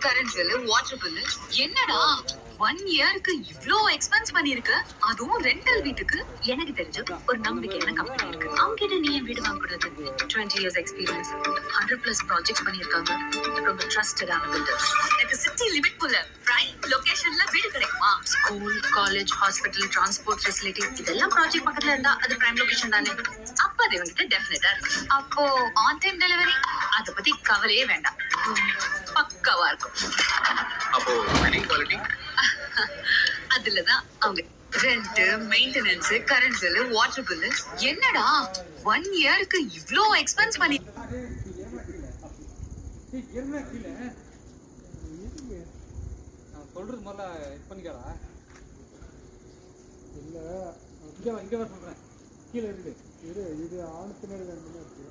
Current bill, water bill, என்னடா 1 இயருக்கு இவ்ளோ எக்ஸ்பென்ஸ் பண்ணிருக்க? அதுவும் ரெண்டல் வீட்டுக்கு. எனக்கு தெரிஞ்ச ஒரு நம்பிக்கையான கம்பெனி இருக்கு. அவங்க கிட்ட நீ ஏன் வீடு வாங்க கூடாது? 20 years எக்ஸ்பீரியன்ஸ், 100+ ப்ராஜெக்ட்ஸ் பண்ணிருக்காங்க. ரொம்ப ட்ரஸ்டடான பில்டர். எனக்கு சிட்டி லிமிட் குள்ள பிரைம் லொகேஷன்ல வீடு கிடைக்குமா? School, college, hospital, transport facility இதெல்லாம் ப்ராஜெக்ட் பக்கத்துல இருந்தா அது பிரைம் லொகேஷன் தானே. அப்ப அது இவங்கிட்ட டெஃபினட்டா இருக்கு. அப்போ ஆன் டைம் டெலிவரி அத பத்தி கவலையே வேண்டாம். பக்காவா இருக்கும். அப்போ பில்டிங் குவாலிட்டி அதுலதான் அவங்க rent, maintenance, current bill, water bill, என்னடா 1 இயருக்கு இவ்ளோ எக்ஸ்பென்ஸ் பண்ணி சொல்றது முதல்ல இது பண்ணிக்கடா. இல்லை இங்கே வர சொல்கிறேன். கீழே இருக்குது. இது ஆணுக்கு நேரம் இருக்கு.